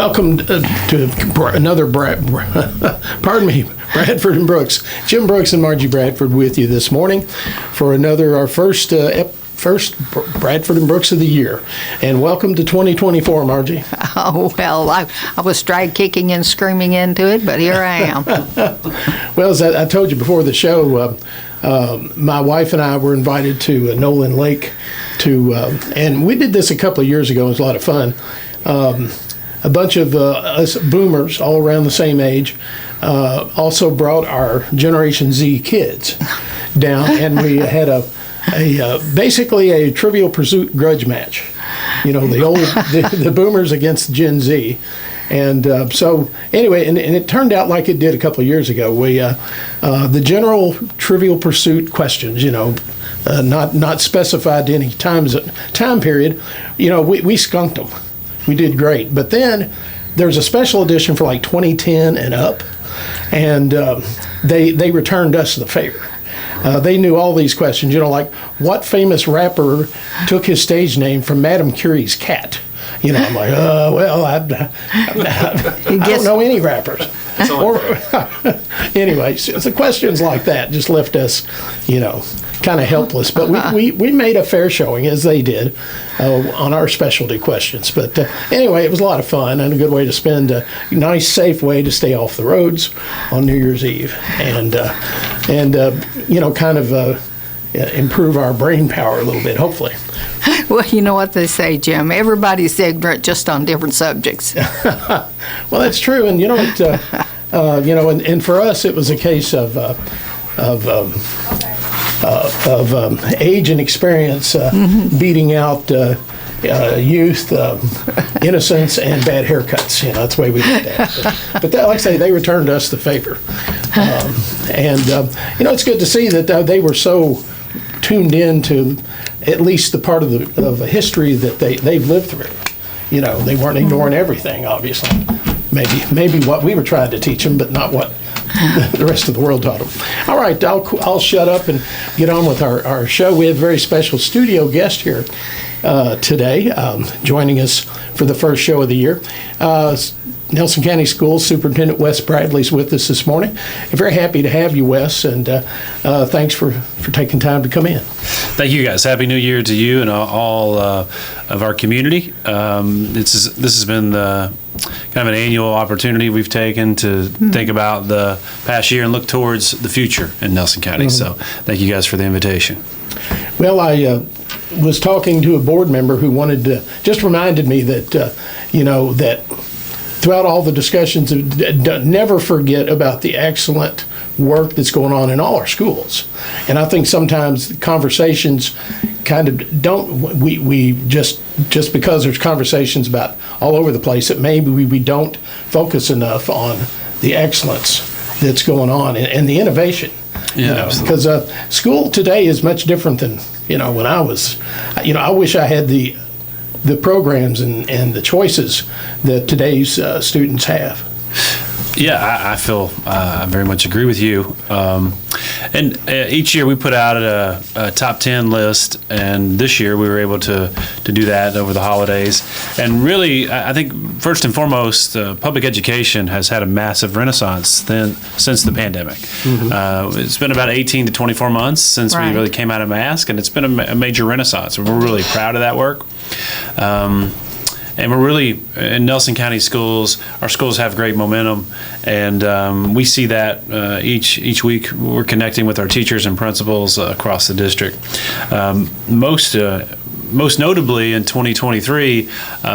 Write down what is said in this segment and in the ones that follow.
Welcome to another pardon me, Bradford and Brooks. Jim Brooks and Margie Bradford with you this morning for our first Bradford and Brooks of the year. And welcome to 2024, Margie. Oh, well, I was stride kicking and screaming into it, but here I am. Well, as I told you before the show, my wife and I were invited to Nolan Lake and we did this a couple of years ago. It was a lot of fun. A bunch of us boomers all around the same age also brought our Generation Z kids down, and we had basically a Trivial Pursuit grudge match. You know, the boomers against Gen Z. And so anyway, and it turned out like it did a couple of years ago. We the general Trivial Pursuit questions, not specified to any time period, we skunked them. We did great. But then there's a special edition for like 2010 and up, and they returned us the favor. They knew all these questions, like what famous rapper took his stage name from Madame Curie's cat? I'm like, I don't know any rappers. Anyway, so questions like that just left us, kind of helpless. But we made a fair showing, as they did, on our specialty questions. But anyway, it was a lot of fun and a good way to spend a nice, safe way to stay off the roads on New Year's Eve and kind of improve our brain power a little bit, hopefully. Well, you know what they say, Jim. Everybody's ignorant, just on different subjects. Well, that's true, and and for us, it was a case of age and experience beating out youth, innocence, and bad haircuts. That's the way we did that. But that, like I say, they returned us the favor, it's good to see that they were so tuned in to at least the part of history that they've lived through. They weren't ignoring everything, obviously. Maybe what we were trying to teach them, but not what the rest of the world taught them. All right, I'll shut up and get on with our show. We have a very special studio guest here today, joining us for the first show of the year. Nelson County Schools Superintendent Wes Bradley's with us this morning. I'm very happy to have you, Wes, and thanks for taking time to come in. Thank you, guys. Happy New Year to you and all of our community. This has been kind of an annual opportunity we've taken to think about the past year and look towards the future in Nelson County. So thank you guys for the invitation. Well, I was talking to a board member who just reminded me that, that throughout all the discussions, never forget about the excellent work that's going on in all our schools. And I think sometimes conversations kind of we just because there's conversations about all over the place, that maybe we don't focus enough on the excellence that's going on and the innovation. Because school today is much different than, when I was, I wish I had the programs and the choices that today's students have. Yeah, I feel I very much agree with you. And each year we put out a top 10 list, and this year we were able to do that over the holidays. And really, I think first and foremost, public education has had a massive renaissance since the pandemic. It's been about 18 to 24 months since we really came out of mask, and it's been a major renaissance. We're really proud of that work. And we're really, in Nelson County schools, our schools have great momentum, and we see that each week. We're connecting with our teachers and principals across the district. Most notably in 2023,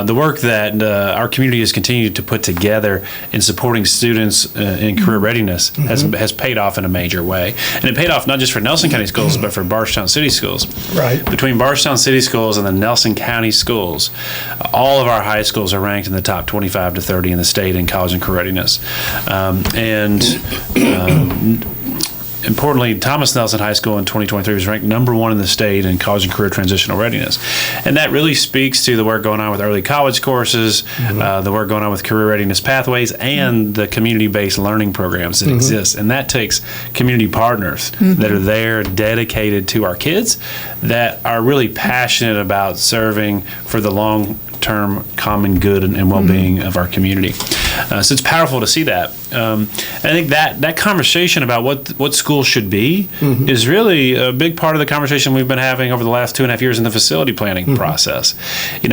the work that our community has continued to put together in supporting students in career readiness has paid off in a major way. And it paid off not just for Nelson County schools, but for Bardstown City Schools. Right. Between Bardstown City Schools and the Nelson County schools, all of our high schools are ranked in the top 25 to 30 in the state in college and career readiness. Importantly, Thomas Nelson High School in 2023 was ranked #1 in the state in college and career transitional readiness. And that really speaks to the work going on with early college courses, the work going on with career readiness pathways, and the community-based learning programs that exist. And that takes community partners that are there, dedicated to our kids, that are really passionate about serving for the long long-term common good and well-being of our community. So it's powerful to see that. I think that conversation about what schools should be is really a big part of the conversation we've been having over the last 2.5 years in the facility planning process.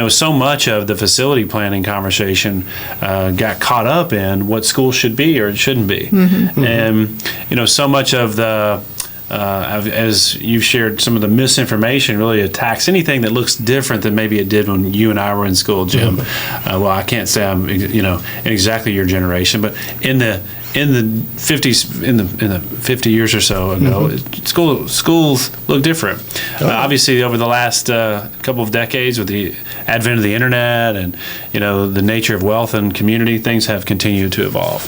So much of the facility planning conversation got caught up in what schools should be or it shouldn't be. And, so much of the as you shared, some of the misinformation really attacks anything that looks different than maybe it did when you and I were in school, Jim. Well, I can't say I'm, in exactly your generation, but in the 50s, in the 50 years or so ago, schools look different. Obviously, over the last couple of decades, with the advent of the internet and the nature of wealth and community, things have continued to evolve.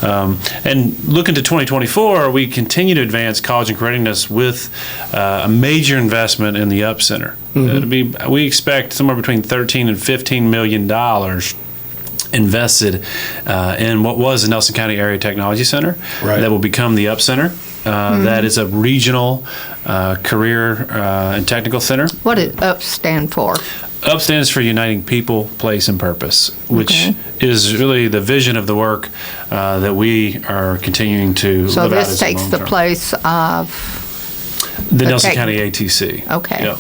And looking to 2024, we continue to advance college and readiness with a major investment in the Up Center. We expect somewhere between $13 and $15 million invested in what was the Nelson County Area Technology Center that will become the Up Center. That is a regional career and technical center. What does UP stand for? UP stands for Uniting People, Place, and Purpose, which is really the vision of the work that we are continuing to live out. So this takes the place of the Nelson County ATC. Okay. Yep.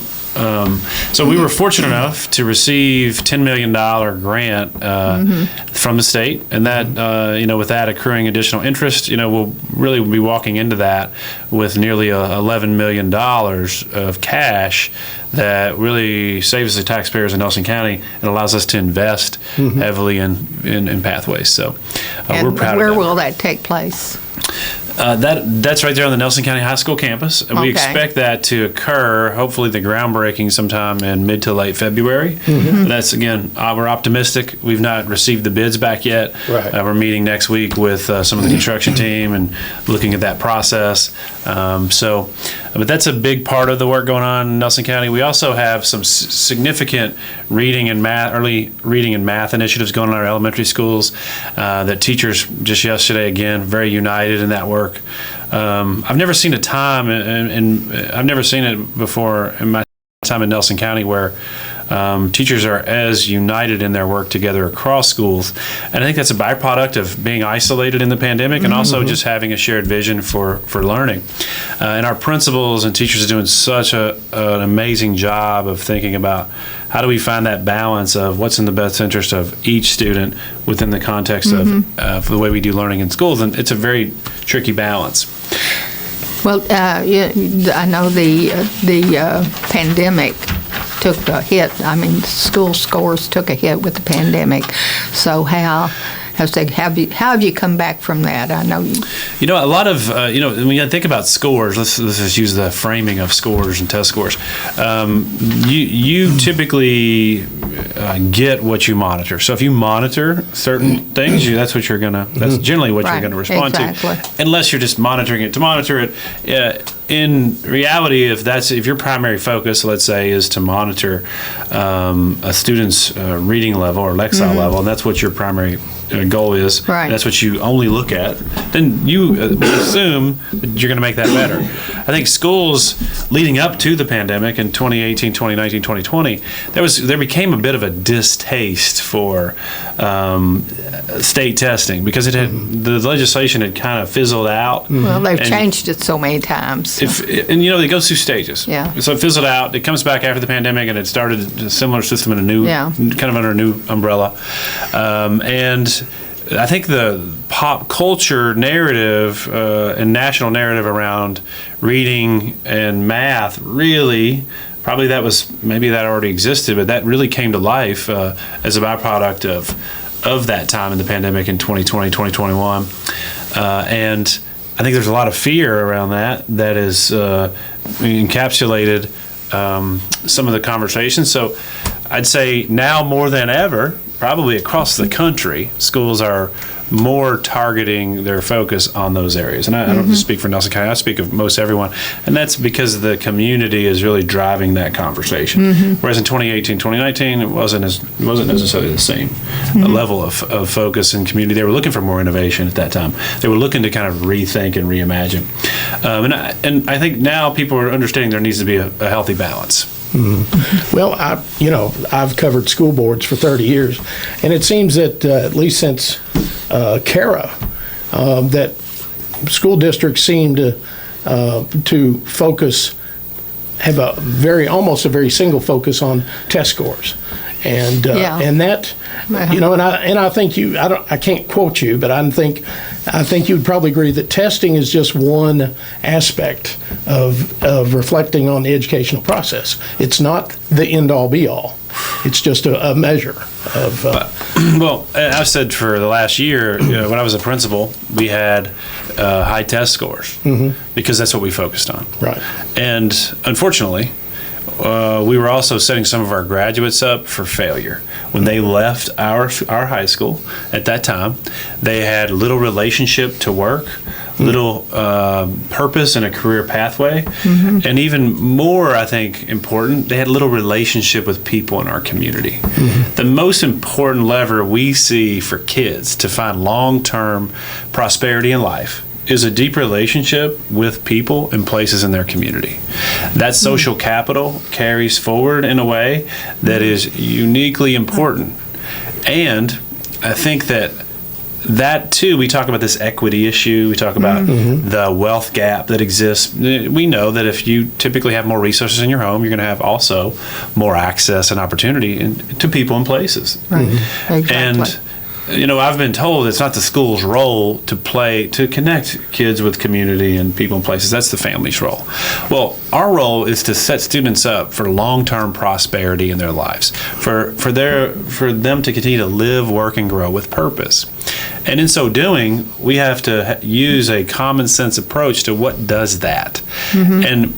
So we were fortunate enough to receive $10 million grant from the state, and that with that accruing additional interest, we'll really be walking into that with nearly $11 million of cash that really saves the taxpayers in Nelson County and allows us to invest heavily in pathways. So we're proud of that. Where will that take place? That's right there on the Nelson County High School campus. And we expect that to occur, hopefully the groundbreaking sometime in mid to late February. That's, again, we're optimistic. We've not received the bids back yet. We're meeting next week with some of the construction team and looking at that process. But that's a big part of the work going on in Nelson County. We also have some significant reading and math, early reading and math initiatives going on in our elementary schools that teachers just yesterday, again, very united in that work. I've never seen a time, and I've never seen it before in my time in Nelson County, where teachers are as united in their work together across schools. And I think that's a byproduct of being isolated in the pandemic and also just having a shared vision for learning. And our principals and teachers are doing such an amazing job of thinking about how do we find that balance of what's in the best interest of each student within the context of the way we do learning in schools. And it's a very tricky balance. Well, I know the pandemic took a hit. I mean, school scores took a hit with the pandemic. So how have you come back from that? I know you. A lot of when you think about scores, let's just use the framing of scores and test scores. You typically get what you monitor. So if you monitor certain things, that's what you're gonna. That's generally what you're gonna respond to, unless you're just monitoring it to monitor it. In reality, if your primary focus, let's say, is to monitor a student's reading level or Lexile level, and that's what your primary goal is, and that's what you only look at, then you assume that you're going to make that better. I think schools leading up to the pandemic in 2018, 2019, 2020, there became a bit of a distaste for state testing because the legislation had kind of fizzled out. Well, they've changed it so many times. It goes through stages. So it fizzled out. It comes back after the pandemic, and it started a similar system in a new, kind of under a new umbrella. And I think the pop culture narrative and national narrative around reading and math really, probably maybe that already existed, but that really came to life as a byproduct of that time in the pandemic in 2020, 2021. And I think there's a lot of fear around that is encapsulated some of the conversations. So I'd say now more than ever, probably across the country, schools are more targeting their focus on those areas. And I don't just speak for Nelson County, I speak of most everyone. And that's because the community is really driving that conversation. Whereas in 2018, 2019, it wasn't necessarily the same level of focus and community. They were looking for more innovation at that time. They were looking to kind of rethink and reimagine. And I think now people are understanding there needs to be a healthy balance. Well, I've covered school boards for 30 years, and it seems that at least since CARA, that school districts seem to focus, have almost a very single focus on test scores, and that, and I think I can't quote you, but I think you'd probably agree that testing is just one aspect of reflecting on the educational process. It's not the end all be all. It's just a measure of. Well, I've said for the last year, when I was a principal, we had high test scores because that's what we focused on. Right. And unfortunately, we were also setting some of our graduates up for failure. When they left our high school at that time, they had little relationship to work, little purpose and a career pathway, and even more, I think, important, they had little relationship with people in our community. The most important lever we see for kids to find long-term prosperity in life is a deep relationship with people and places in their community. That social capital carries forward in a way that is uniquely important. And I think that too, we talk about this equity issue, we talk about the wealth gap that exists. We know that if you typically have more resources in your home, you're going to have also more access and opportunity to people and places. Right. Exactly. And I've been told it's not the school's role to connect kids with community and people and places. That's the family's role. Well, our role is to set students up for long-term prosperity in their lives, for them to continue to live, work, and grow with purpose. And in so doing, we have to use a common sense approach to what does that. And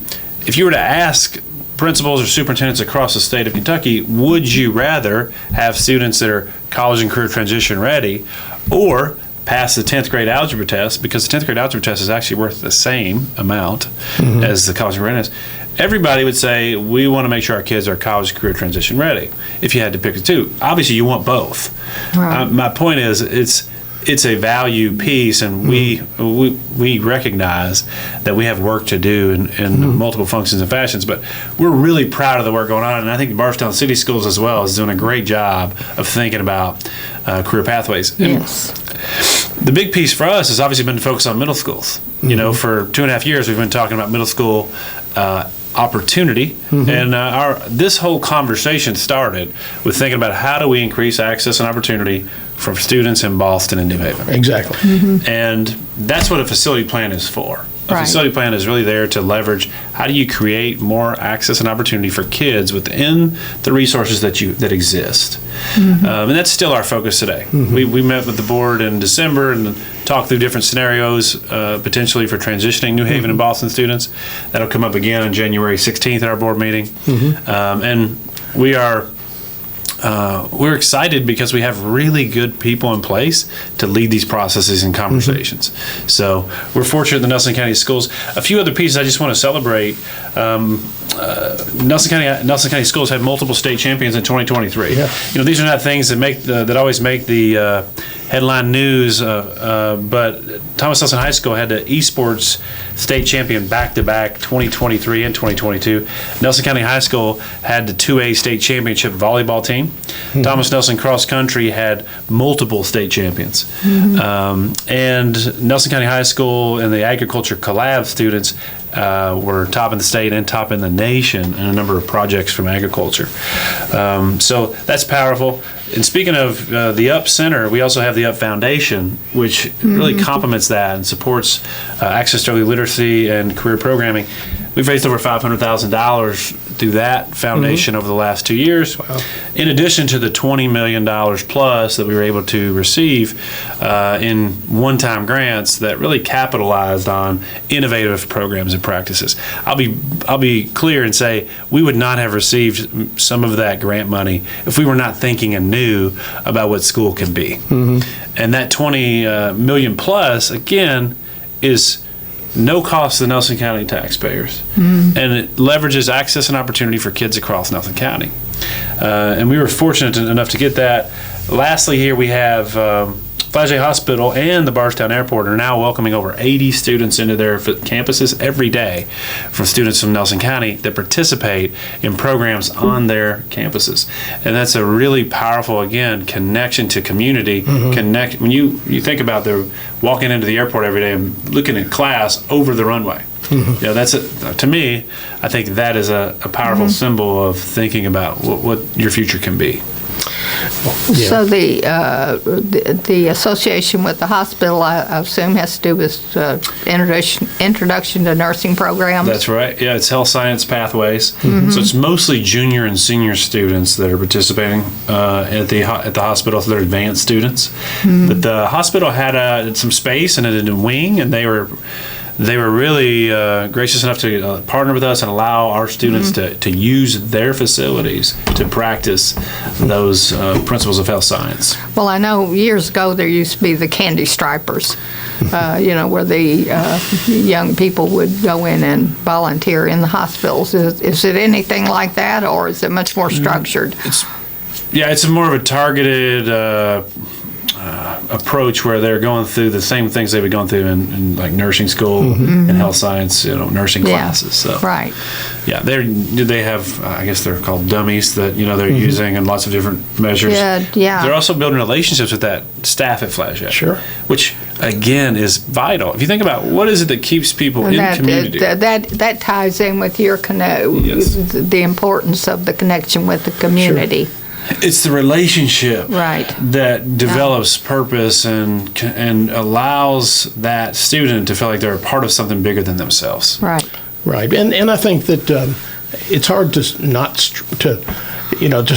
if you were to ask principals or superintendents across the state of Kentucky, would you rather have students that are college and career transition ready or pass the 10th grade algebra test, because the 10th grade algebra test is actually worth the same amount as the college and career test? Everybody would say, we want to make sure our kids are college and career transition ready. If you had to pick the two, obviously you want both. Right. My point is, it's a value piece, and we recognize that we have work to do in multiple functions and fashions, but we're really proud of the work going on, and I think Bardstown City Schools as well is doing a great job of thinking about career pathways. Yes. The big piece for us has obviously been to focus on middle schools. For 2.5 years we've been talking about middle school opportunity, and this whole conversation started with thinking about how do we increase access and opportunity for students in Boston and New Haven. Exactly. And that's what a facility plan is for. A Right. facility plan is really there to leverage how do you create more access and opportunity for kids within the resources that exist. And that's still our focus today. We met with the board in December and talked through different scenarios potentially for transitioning New Haven and Boston students. That'll come up again on January 16th at our board meeting. And we're excited because we have really good people in place to lead these processes and conversations. So we're fortunate in the Nelson County Schools. A few other pieces I just want to celebrate. Nelson County Schools had multiple state champions in 2023. Yeah. These are not things that always make the headline news, but Thomas Nelson High School had the esports state champion back-to-back 2023 and 2022. Nelson County High School had the 2A state championship volleyball team. Thomas Nelson Cross Country had multiple state champions. And Nelson County High School and the agriculture collab students were top in the state and top in the nation in a number of projects from agriculture. So that's powerful. And speaking of the UP Center, we also have the UP Foundation, which really complements that and supports access to early literacy and career programming. We've raised over $500,000 through that foundation over the last 2 years, in addition to the $20 million plus that we were able to receive in one-time grants that really capitalized on innovative programs and practices. I'll be clear and say we would not have received some of that grant money if we were not thinking anew about what school can be. And that $20 million plus, again, is no cost to the Nelson County taxpayers, and it leverages access and opportunity for kids across Nelson County. And we were fortunate enough to get that. Lastly, here we have Flagey Hospital and the Bardstown Airport are now welcoming over 80 students into their campuses every day from students from Nelson County that participate in programs on their campuses. And that's a really powerful, again, connection to community. When you think about walking into the airport every day and looking at class over the runway. That's to me, I think that is a powerful symbol of thinking about what your future can be. So the association with the hospital, I assume, has to do with introduction to nursing programs? That's right. Yeah, it's health science pathways. So it's mostly junior and senior students that are participating at the hospital. So they're advanced students. But the hospital had some space and a wing, and they were really gracious enough to partner with us and allow our students to use their facilities to practice those principles of health science. Well, I know years ago there used to be the candy stripers, where the young people would go in and volunteer in the hospitals. Is it anything like that, or is it much more structured? It's more of a targeted approach where they're going through the same things they've been going through in like nursing school and health science, nursing classes. So right. Yeah, they have, I guess they're called dummies that they're using in lots of different measures. Yeah. They're also building relationships with that staff at Flagey. Sure. Which again is vital. If you think about what is it that keeps people in community. That ties in with your the importance of the connection with the community. Sure. It's the relationship that develops purpose and allows that student to feel like they're a part of something bigger than themselves. Right. And I think that it's hard to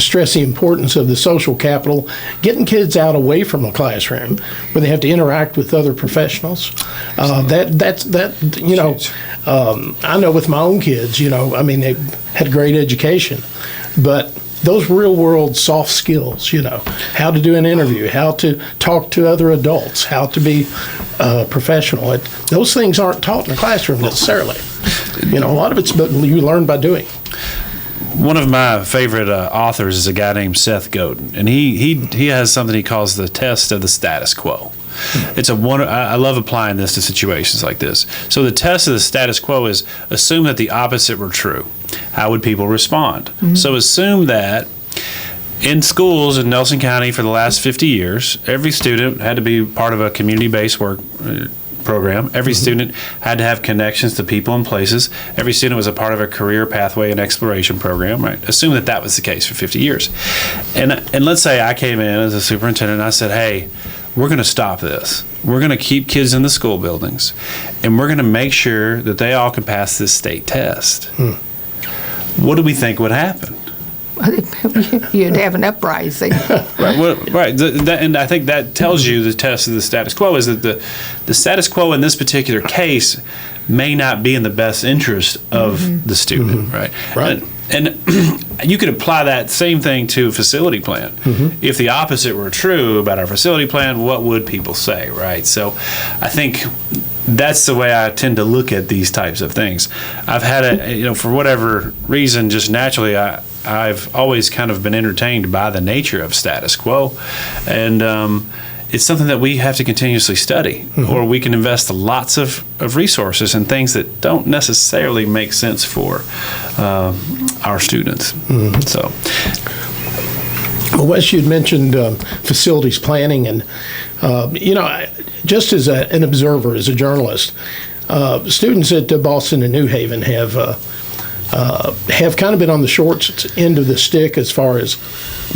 stress the importance of the social capital, getting kids out away from the classroom where they have to interact with other professionals. I know with my own kids, they had great education, but those real world soft skills, how to do an interview, how to talk to other adults, how to be professional. Those things aren't taught in the classroom necessarily. A lot of it's you learn by doing. One of my favorite authors is a guy named Seth Godin, and he has something he calls the test of the status quo. I love applying this to situations like this. So the test of the status quo is assume that the opposite were true. How would people respond? So assume that in schools in Nelson County for the last 50 years, every student had to be part of a community-based work program. Every student had to have connections to people and places. Every student was a part of a career pathway and exploration program, right? Assume that was the case for 50 years. And let's say I came in as a superintendent and I said, hey, we're going to stop this. We're going to keep kids in the school buildings, and we're going to make sure that they all can pass this state test. What do we think would happen? You'd have an uprising. Right. And I think that tells you the test of the status quo is that the status quo in this particular case may not be in the best interest of the student, right? And you could apply that same thing to a facility plan. If the opposite were true about our facility plan, what would people say, right? So I think that's the way I tend to look at these types of things. I've had for whatever reason, just naturally, I've always kind of been entertained by the nature of status quo. And it's something that we have to continuously study, or we can invest lots of resources in things that don't necessarily make sense for our students. So, well, Wes, you'd mentioned facilities planning, and just as an observer, as a journalist, students at Boston and New Haven have kind of been on the short end of the stick as far as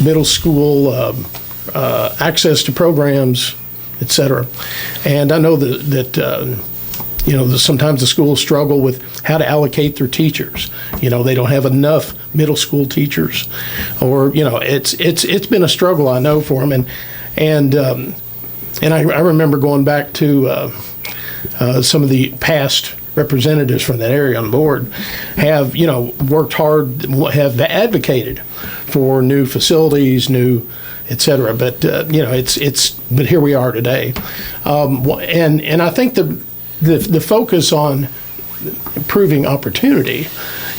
middle school access to programs, et cetera. And I know that sometimes the schools struggle with how to allocate their teachers. They don't have enough middle school teachers, or it's been a struggle, I know, for them. And I remember going back to some of the past representatives from that area on board have worked hard, have advocated for new facilities, new et cetera. But but here we are today, and I think the focus on improving opportunity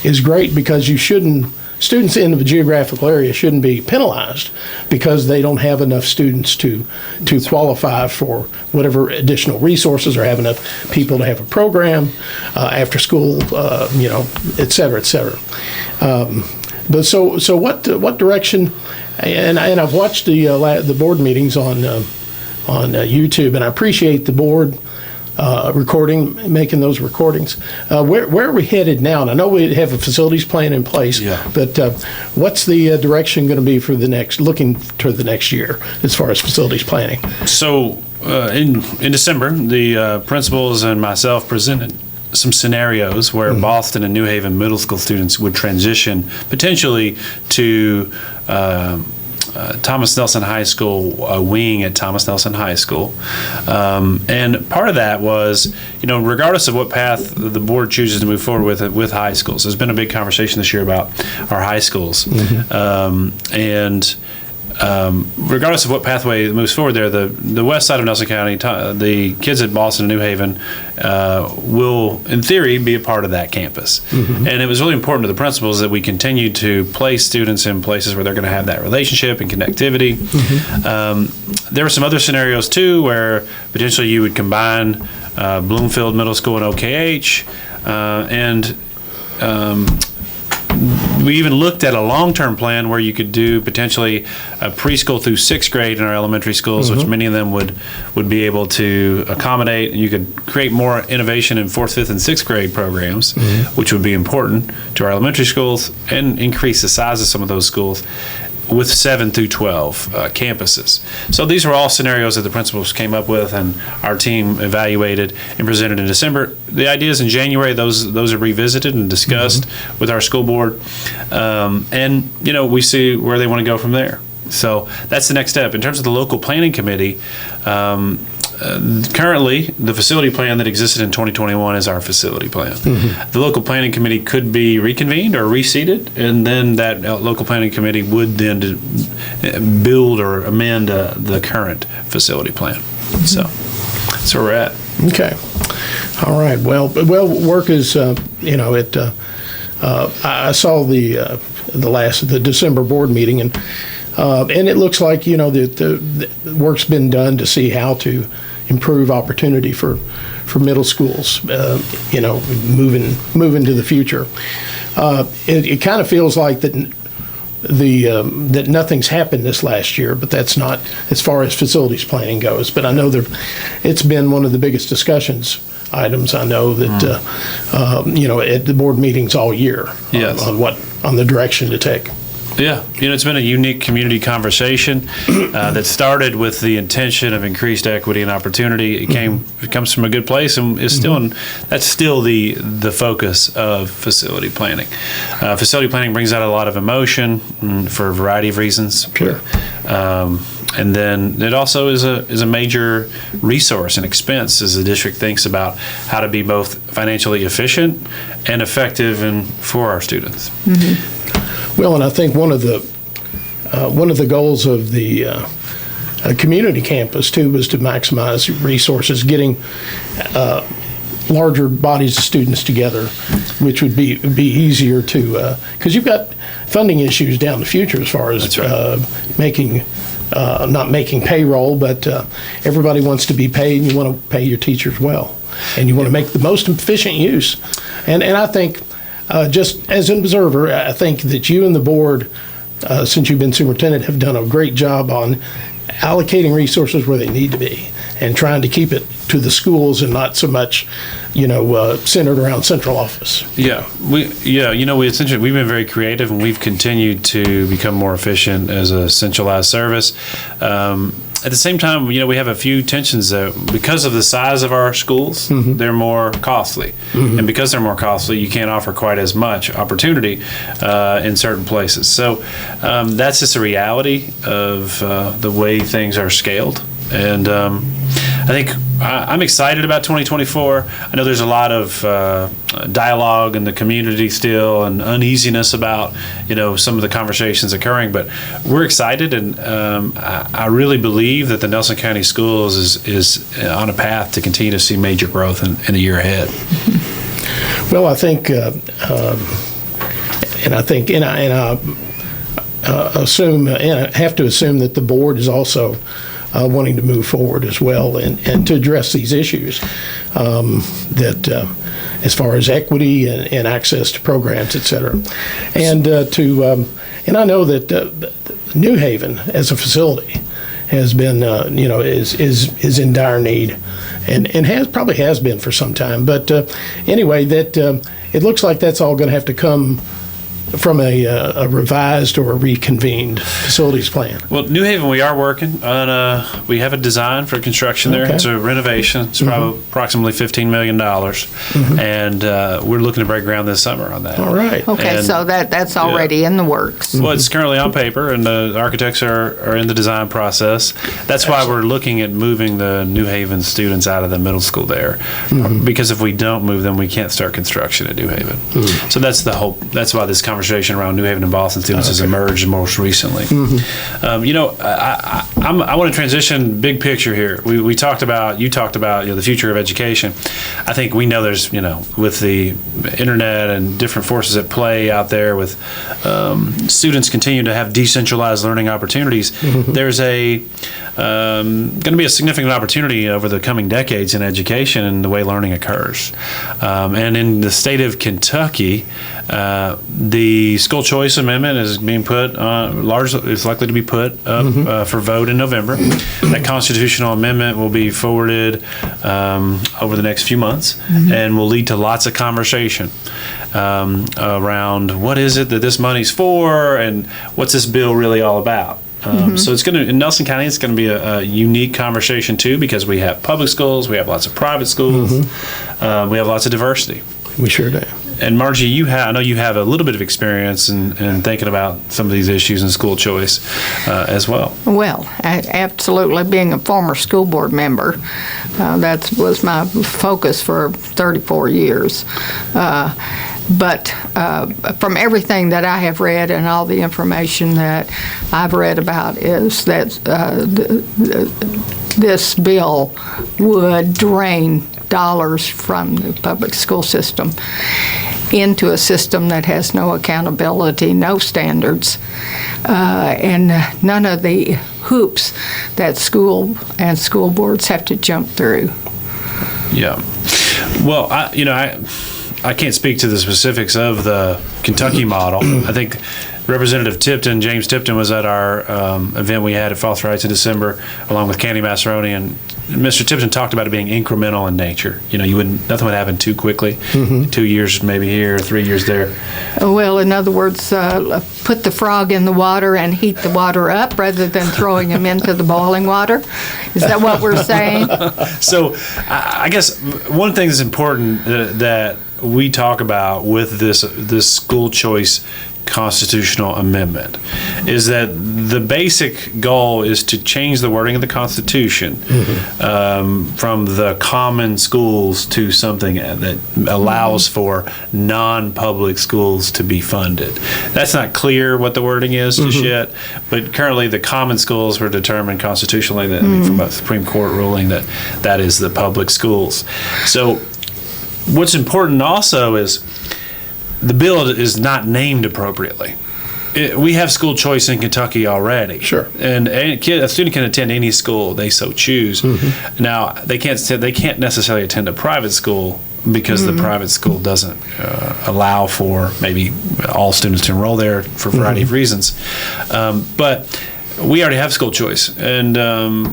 is great, because you shouldn't students in the geographical area shouldn't be penalized because they don't have enough students to qualify for whatever additional resources or have enough people to have a program, after school, et cetera, et cetera. But so what direction? And I've watched the board meetings on YouTube, and I appreciate the board making those recordings. Where are we headed now? And I know we have a facilities plan in place, but what's the direction going to be for looking to the next year as far as facilities planning? So in December, the principals and myself presented some scenarios where Boston and New Haven middle school students would transition potentially to Thomas Nelson High School, a wing at Thomas Nelson High School. And part of that was, regardless of what path the board chooses to move forward with high schools, there's been a big conversation this year about our high schools. Regardless of what pathway moves forward there, the west side of Nelson County, the kids at Boston and New Haven will, in theory, be a part of that campus. And it was really important to the principals that we continue to place students in places where they're going to have that relationship and connectivity. There were some other scenarios, too, where potentially you would combine Bloomfield Middle School and OKH, we even looked at a long-term plan where you could do potentially a preschool through 6th grade in our elementary schools, which many of them would be able to accommodate. And you could create more innovation in 4th, 5th, and 6th grade programs, which would be important to our elementary schools, and increase the size of some of those schools with 7 through 12 campuses. So these were all scenarios that the principals came up with and our team evaluated and presented in December. The ideas in January, those are revisited and discussed with our school board. And, we see where they want to go from there. So that's the next step. In terms of the local planning committee, currently, the facility plan that existed in 2021 is our facility plan. The local planning committee could be reconvened or reseated, and then that local planning committee would then build or amend the current facility plan. So that's where we're at. Okay. All right. Well, work is, I saw the December board meeting, and it looks like, the work's been done to see how to improve opportunity for middle schools, moving to the future. It kind of feels like that that nothing's happened this last year, but that's not as far as facilities planning goes. But I know it's been one of the biggest discussions items. I know that at the board meetings all year on the direction to take. Yeah, it's been a unique community conversation that started with the intention of increased equity and opportunity. It comes from a good place, and is still that's still the focus of facility planning. Facility planning brings out a lot of emotion for a variety of reasons. Sure. And then it also is a major resource and expense as the district thinks about how to be both financially efficient and effective for our students. Well, and I think one of the goals of the community campus too was to maximize resources, getting larger bodies of students together, which would be easier to because you've got funding issues down the future as far as not making payroll, but everybody wants to be paid, and you want to pay your teachers well, and you want to make the most efficient use, and I think. Just as an observer, I think that you and the board, since you've been superintendent, have done a great job on allocating resources where they need to be and trying to keep it to the schools and not so much, centered around central office. We've been very creative, and we've continued to become more efficient as a centralized service. At the same time, we have a few tensions that because of the size of our schools, they're more costly. And because they're more costly, you can't offer quite as much opportunity in certain places. So that's just a reality of the way things are scaled. And I think I'm excited about 2024. I know there's a lot of dialogue in the community still and uneasiness about, some of the conversations occurring, but we're excited, and I really believe that the Nelson County Schools is on a path to continue to see major growth in the year ahead. Well, I think, And I think, and I assume, and I have to assume that the board is also wanting to move forward as well and to address these issues that as far as equity and access to programs, et cetera. And and I know that New Haven as a facility has been, is in dire need and probably has been for some time. But anyway, that it looks like that's all going to have to come from a revised or a reconvened facilities plan. Well, New Haven, we are working on we have a design for construction there. Okay. It's a renovation. It's probably approximately $15 million. And we're looking to break ground this summer on that. All right. Okay, And- so that's already in the works. Well, it's currently on paper, and the architects are in the design process. That's why we're looking at moving the New Haven students out of the middle school there, because if we don't move them, we can't start construction at New Haven. So that's the hope. That's why this conversation around New Haven and Boston students has emerged most recently. I want to transition big picture here. You talked about the future of education. I think we know there's with the internet and different forces at play out there with students continue to have decentralized learning opportunities. There's going to be a significant opportunity over the coming decades in education and the way learning occurs. And in the state of Kentucky, the school choice amendment is being put is likely to be put up for vote in November. That constitutional amendment will be forwarded over the next few months and will lead to lots of conversation around what is it that this money's for and what's this bill really all about. So it's in Nelson County, it's going to be a unique conversation too, because we have public schools, we have lots of private schools, we have lots of diversity. We sure do. And Margie, I know you have a little bit of experience in thinking about some of these issues in school choice as well. Well, absolutely. Being a former school board member, that was my focus for 34 years. But from everything that I have read and all the information that I've read about is that this bill would drain dollars from the public school system into a system that has no accountability, no standards, and none of the hoops that school and school boards have to jump through. Yeah. Well, I can't speak to the specifics of the Kentucky model. I think Representative James Tipton, was at our event we had at Foster Heights in December, along with Candy Massaroni, and Mr. Tipton talked about it being incremental in nature. Nothing would happen too quickly. 2 years maybe here, 3 years there. Well, in other words, put the frog in the water and heat the water up rather than throwing him into the boiling water. Is that what we're saying? So I guess one thing that's important that we talk about with this school choice constitutional amendment is that the basic goal is to change the wording of the Constitution from the common schools to something that allows for non-public schools to be funded. That's not clear what the wording is just yet, but currently the common schools were determined constitutionally from a Supreme Court ruling that is the public schools. So what's important also is the bill is not named appropriately. We have school choice in Kentucky already. Sure. And a student can attend any school they so choose. Now, they can't necessarily attend a private school because the private school doesn't allow for maybe all students to enroll there for a variety of reasons. But we already have school choice, and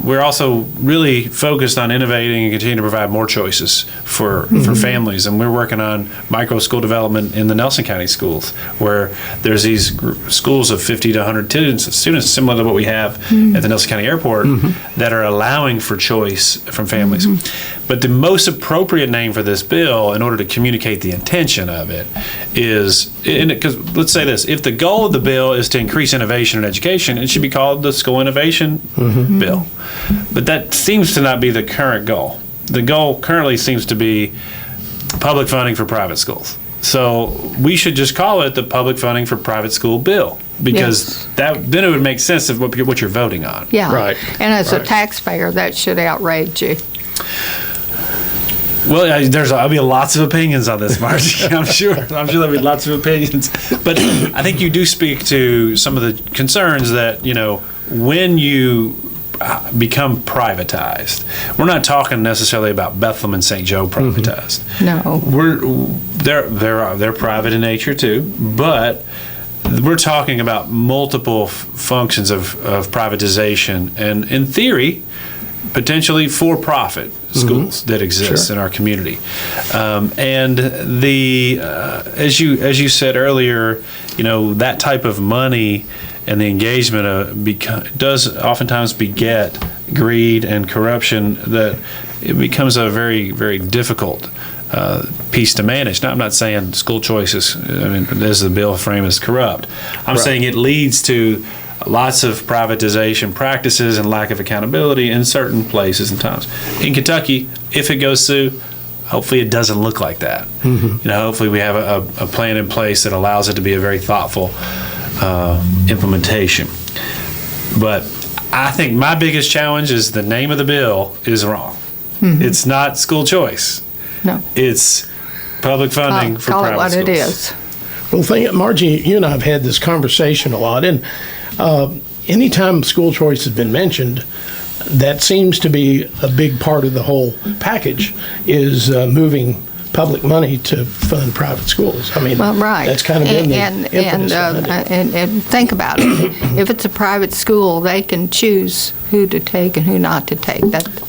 we're also really focused on innovating and continuing to provide more choices for families. And we're working on micro school development in the Nelson County schools, where there's these schools of 50 to 100 students, similar to what we have at the Nelson County Airport, that are allowing for choice from families. But the most appropriate name for this bill, in order to communicate the intention of it, is, because let's say this, if the goal of the bill is to increase innovation in education, it should be called the School Innovation Bill. But that seems to not be the current goal. The goal currently seems to be public funding for private schools. So we should just call it the Public Funding for Private School Bill, because then it would make sense of what you're voting on. Yeah. Right. And as a taxpayer, that should outrage you. Well, there'll be lots of opinions on this, Margie. I'm sure there'll be lots of opinions. But I think you do speak to some of the concerns that, when you become privatized, we're not talking necessarily about Bethlehem and St. Joe privatized. No. They're private in nature too, but we're talking about multiple functions of privatization, and in theory, potentially for-profit schools that exist in our community. And as you said earlier, that type of money and the engagement does oftentimes beget greed and corruption, that it becomes a very, very difficult piece to manage. Now, I'm not saying school choices, as the bill frame, is corrupt. I'm saying it leads to lots of privatization practices and lack of accountability in certain places and times. In Kentucky, if it goes through, hopefully it doesn't look like that. Hopefully we have a plan in place that allows it to be a very thoughtful implementation. But I think my biggest challenge is the name of the bill is wrong. It's not school choice. No. It's public funding for private schools. Call it what it is. Well, Margie, you and I have had this conversation a lot, and anytime school choice has been mentioned, that seems to be a big part of the whole package, is moving public money to fund private schools. Right. That's kind of been the impetus behind it. And think about it. If it's a private school, they can choose who to take and who not to take.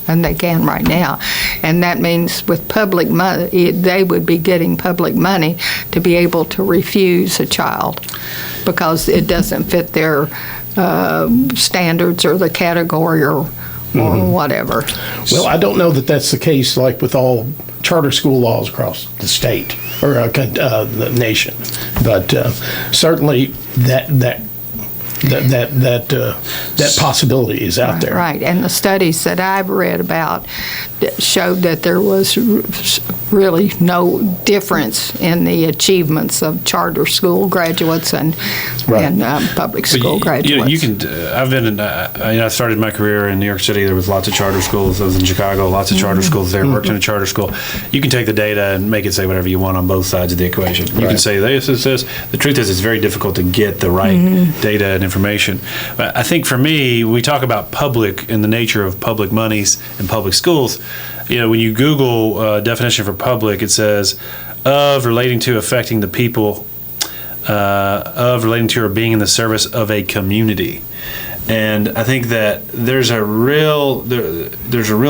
And they can right now. And that means with public money, they would be getting public money to be able to refuse a child because it doesn't fit their standards or the category or whatever. Well, I don't know that that's the case like with all charter school laws across the state or the nation, but certainly that possibility is out there. Right, and the studies that I've read about that showed that there was really no difference in the achievements of charter school graduates and public school graduates. I started my career in New York City. There was lots of charter schools. I was in Chicago, lots of charter schools there. Worked in a charter school. You can take the data and make it say whatever you want on both sides of the equation. You can say this. The truth is, it's very difficult to get the right data and information. But I think for me, we talk about public in the nature of public monies and public schools. When you Google definition for public, it says of relating to affecting the people, of relating to or being in the service of a community. And I think that there's a real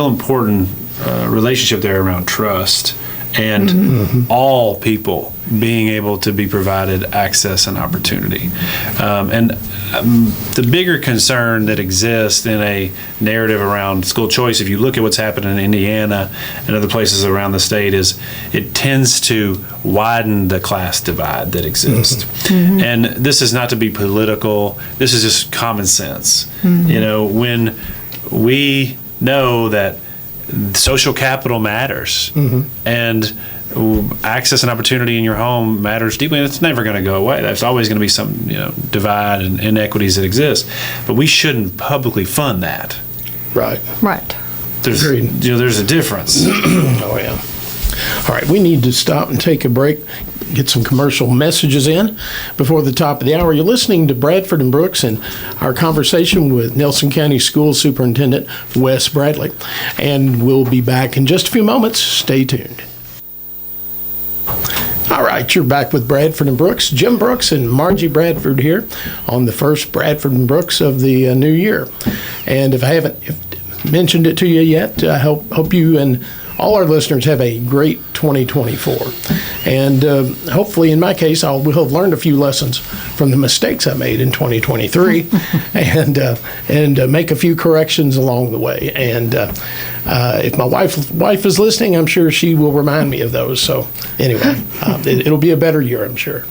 important relationship there around trust and all people being able to be provided access and opportunity. And the bigger concern that exists in a narrative around school choice, if you look at what's happening in Indiana and other places around the state, is it tends to widen the class divide that exists. And this is not to be political. This is just common sense. When we know that social capital matters and access and opportunity in your home matters deeply, and it's never going to go away. There's always going to be some divide and inequities that exist, but we shouldn't publicly fund that. Right. There's a difference. Oh yeah. All right, we need to stop and take a break, get some commercial messages in before the top of the hour. You're listening to Bradford and Brooks and our conversation with Nelson County School Superintendent Wes Bradley. And we'll be back in just a few moments. Stay tuned. All right, you're back with Bradford and Brooks. Jim Brooks and Margie Bradford here on the first Bradford and Brooks of the new year. And if I haven't mentioned it to you yet, I hope you and all our listeners have a great 2024. And hopefully, in my case, we'll have learned a few lessons from the mistakes I made in 2023 and make a few corrections along the way. And if my wife is listening, I'm sure she will remind me of those. So anyway, it'll be a better year, I'm sure.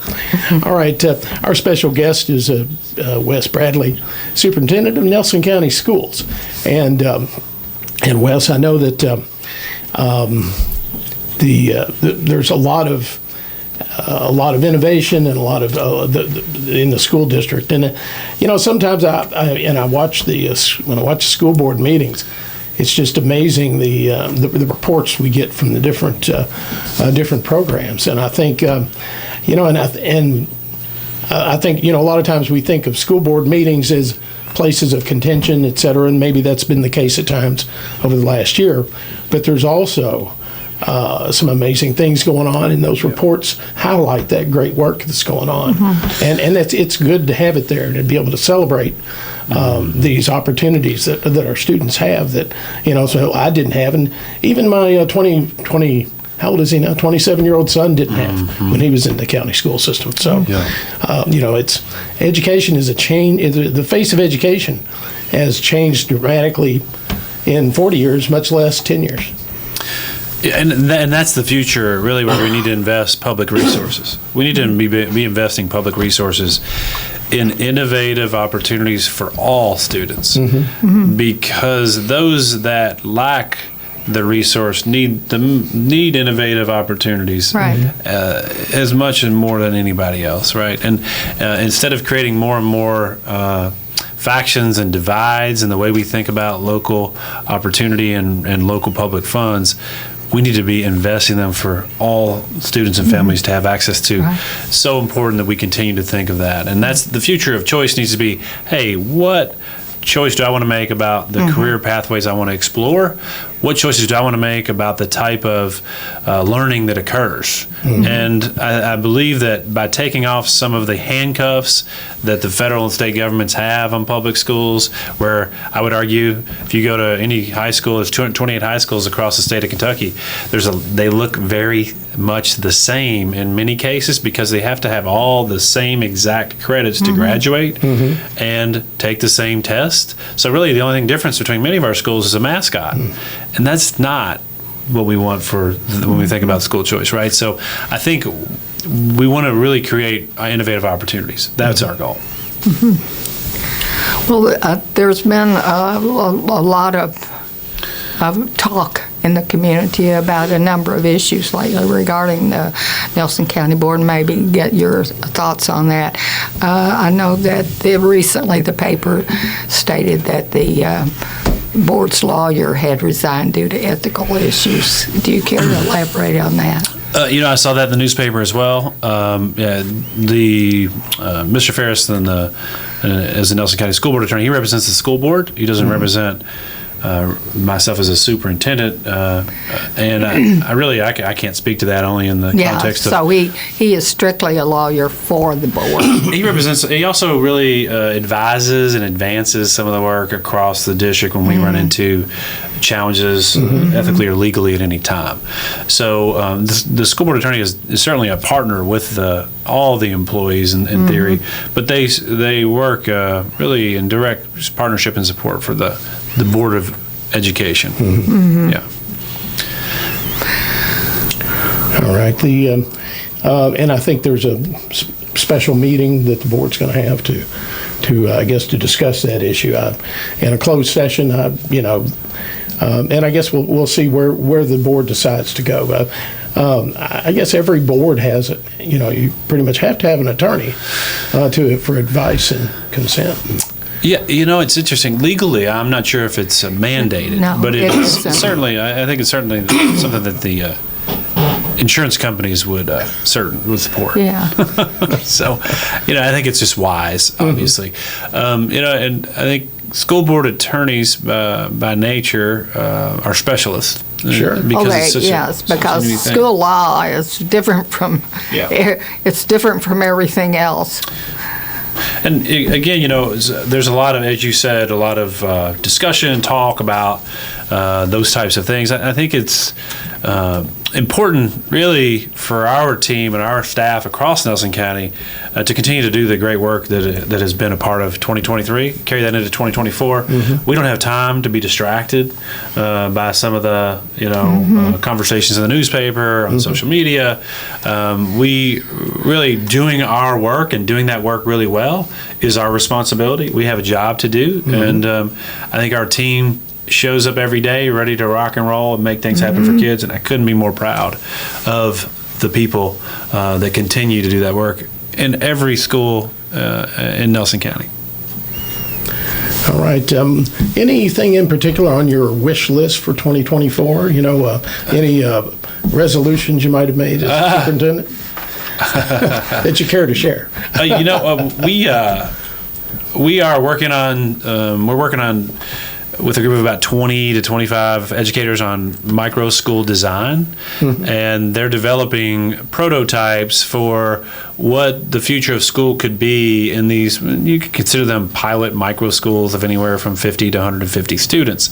All right, our special guest is Wes Bradley, Superintendent of Nelson County Schools. And Wes, I know that there's a lot of innovation and a lot of in the school district, and sometimes I watch when I watch the school board meetings, it's just amazing the reports we get from the different programs. And I think I think a lot of times we think of school board meetings as places of contention, et cetera, and maybe that's been the case at times over the last year. But there's also some amazing things going on, and those reports highlight that great work that's going on. And it's good to have it there and to be able to celebrate these opportunities that our students have that, so I didn't have. And even my 20, how old is he now? 27-year-old son didn't have when he was in the county school system. So, it's education is a change. The face of education has changed dramatically in 40 years, much less 10 years. Yeah, and that's the future, really, where we need to invest public resources. We need to be investing public resources in innovative opportunities for all students, because those that lack the resource need innovative opportunities, right, as much and more than anybody else, right? And instead of creating more and more factions and divides in the way we think about local opportunity and local public funds, we need to be investing them for all students and families to have access to. Right. So important that we continue to think of that. And that's the future of choice needs to be, hey, what choice do I want to make about the career pathways I want to explore? What choices do I want to make about the type of learning that occurs? And I believe that by taking off some of the handcuffs that the federal and state governments have on public schools, where I would argue if you go to any high school, there's 228 high schools across the state of Kentucky, they look very much the same in many cases because they have to have all the same exact credits to graduate and take the same test. So really the only difference between many of our schools is a mascot. And that's not what we want when we think about school choice, right? So I think we want to really create innovative opportunities. That's our goal. Well, there's been a lot of talk in the community about a number of issues lately regarding the Nelson County Board. Maybe get your thoughts on that. I know that recently the paper stated that the board's lawyer had resigned due to ethical issues. Do you care to elaborate on that? I saw that in the newspaper as well. Mr. Ferris, as the Nelson County School Board Attorney, he represents the school board. He doesn't represent myself as a superintendent, and I can't speak to that only in the context of. So he is strictly a lawyer for the board. He also really advises and advances some of the work across the district when we run into challenges ethically or legally at any time. So the school board attorney is certainly a partner with all the employees in theory, but they work really in direct partnership and support for the Board of Education. Yeah. All right. And I think there's a special meeting that the board's going to have to I guess to discuss that issue in a closed session. And I guess we'll see where the board decides to go. I guess every board has it. You pretty much have to have an attorney for advice and consent. Yeah, it's interesting. Legally, I'm not sure if it's mandated, but it's certainly. I think it's certainly something that the insurance companies would support. Yeah. So, I think it's just wise, obviously. And I think school board attorneys by nature are specialists. Sure. Because school law is different from it's different from everything else. And again, there's a lot of, as you said, a lot of discussion and talk about those types of things. I think it's important, really, for our team and our staff across Nelson County to continue to do the great work that has been a part of 2023, carry that into 2024. We don't have time to be distracted by some of the, conversations in the newspaper, on social media. We really doing our work and doing that work really well is our responsibility. We have a job to do, and I think our team shows up every day ready to rock and roll and make things happen for kids, and I couldn't be more proud of the people that continue to do that work in every school in Nelson County. All right. Anything in particular on your wish list for 2024? Any resolutions you might have made as superintendent that you care to share? We are working on. We're working on with a group of about 20 to 25 educators on micro school design, and they're developing prototypes for what the future of school could be in these. You could consider them pilot micro schools of anywhere from 50 to 150 students.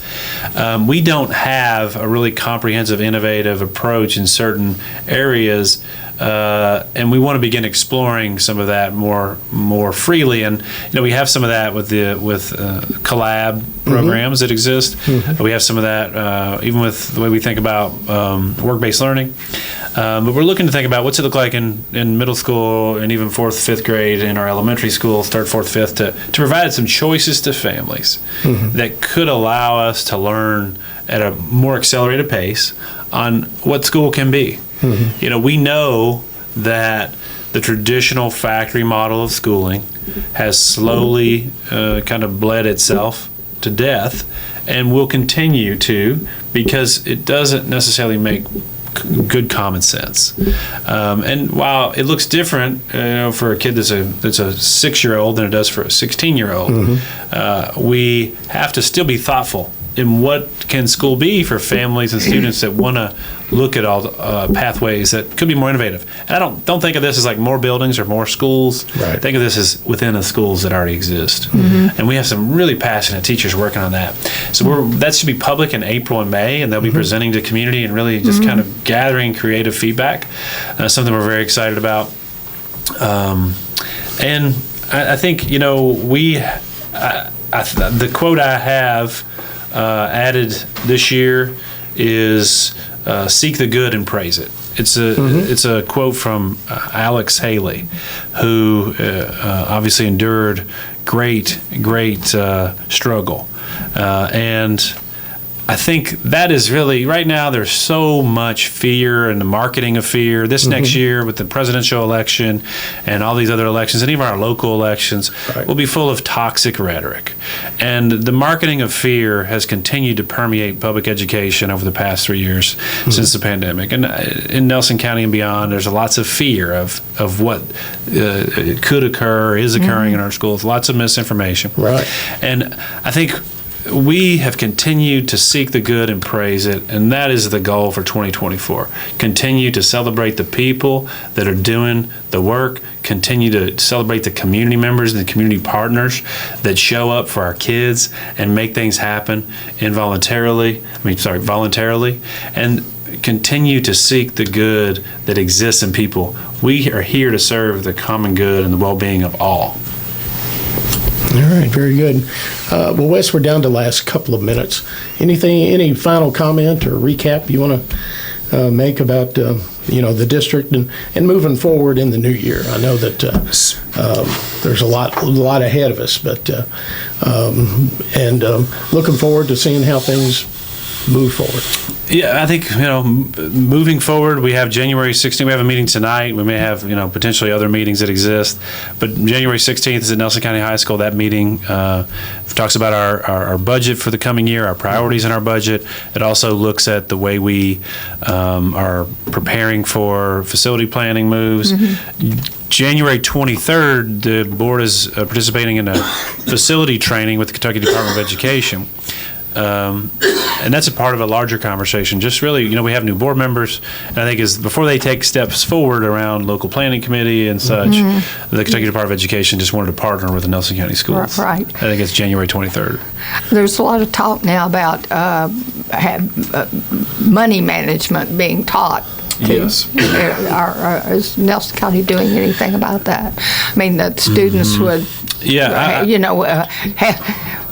We don't have a really comprehensive, innovative approach in certain areas. And we want to begin exploring some of that more freely, and we have some of that with collab programs that exist. We have some of that even with the way we think about work-based learning. But we're looking to think about what's it look like in middle school and even 4th, 5th grade in our elementary school, 3rd, 4th, 5th, to provide some choices to families that could allow us to learn at a more accelerated pace on what school can be. We know that the traditional factory model of schooling has slowly kind of bled itself to death and will continue to, because it doesn't necessarily make good common sense. And while it looks different, for a kid that's a 6-year-old than it does for a 16-year-old, we have to still be thoughtful in what can school be for families and students that want to look at all the pathways that could be more innovative. And I don't think of this as like more buildings or more schools. Right. Think of this as within the schools that already exist. And we have some really passionate teachers working on that. So that should be public in April and May, and they'll be presenting to community and really just kind of gathering creative feedback. Something we're very excited about. And I think, the quote I have added this year is seek the good and praise it. It's a quote from Alex Haley, who obviously endured great struggle, and I think that is really, right now there's so much fear and the marketing of fear. This next year with the presidential election and all these other elections and even our local elections will be full of toxic rhetoric. And the marketing of fear has continued to permeate public education over the past 3 years since the pandemic. And in Nelson County and beyond, there's lots of fear of what could occur, is occurring in our schools, lots of misinformation. Right. And I think we have continued to seek the good and praise it, and that is the goal for 2024. Continue to celebrate the people that are doing the work, continue to celebrate the community members and the community partners that show up for our kids and make things happen voluntarily, and continue to seek the good that exists in people. We are here to serve the common good and the well-being of all. All right, very good. Well, Wes, we're down to the last couple of minutes. Any final comment or recap you want to make about the district and moving forward in the new year? I know that there's a lot ahead of us, but looking forward to seeing how things move forward. Yeah, I think, moving forward, we have January 16th. We have a meeting tonight. We may have, potentially other meetings that exist. But January 16th is at Nelson County High School. That meeting talks about our budget for the coming year, our priorities in our budget. It also looks at the way we are preparing for facility planning moves. January 23rd, the board is participating in a facility training with the Kentucky Department of Education. And that's a part of a larger conversation. Just really, we have new board members, and I think before they take steps forward around local planning committee and such, the Kentucky Department of Education just wanted to partner with the Nelson County Schools. Right. I think it's January 23rd. There's a lot of talk now about money management being taught. Yes. Is Nelson County doing anything about that? I mean, that students would,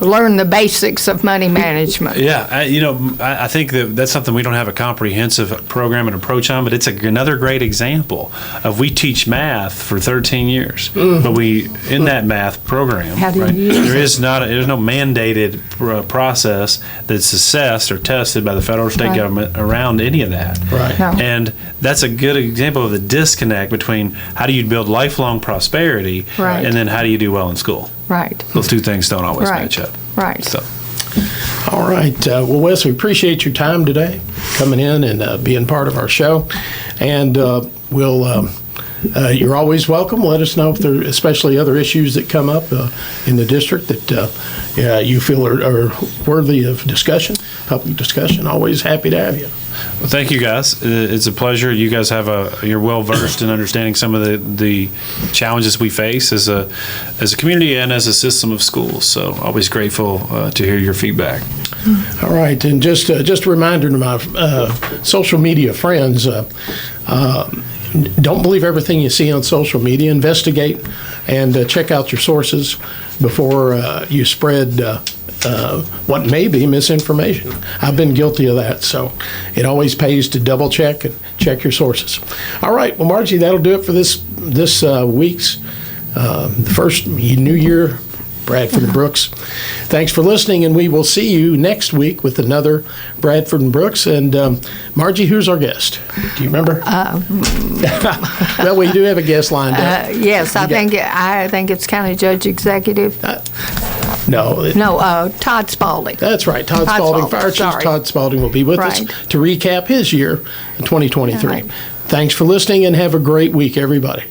learn the basics of money management. Yeah, I think that's something we don't have a comprehensive program and approach on, but it's another great example of we teach math for 13 years, but in that math program, there's no mandated process that's assessed or tested by the federal or state government around any of that. Right. No. And that's a good example of the disconnect between how do you build lifelong prosperity and then how do you do well in school. Right. Those two things don't always Right. match up. Right. So, All right. Well, Wes, we appreciate your time today, coming in and being part of our show. And you're always welcome. Let us know if there, especially other issues that come up in the district that you feel are worthy of discussion, public discussion. Always happy to have you. well, thank you guys. It's a pleasure. You guys you're well versed in understanding some of the challenges we face as a community and as a system of schools. So always grateful to hear your feedback. All right, and just a reminder to my social media friends, don't believe everything you see on social media. Investigate and check out your sources before you spread what may be misinformation. I've been guilty of that, so it always pays to double check and check your sources. All right, well, Margie, that'll do it for this week's first New Year Bradford Brooks. Thanks for listening, and we will see you next week with another Bradford Brooks. And Margie, who's our guest? Do you remember? Well, we do have a guest lined up. Yes, I think it's County Judge Executive. No, Todd Spalding. that's right. Todd Spalding, Fire Chief sorry. Todd Spalding will be with us Right. to recap his year, 2023. Right. Thanks for listening, and have a great week, everybody.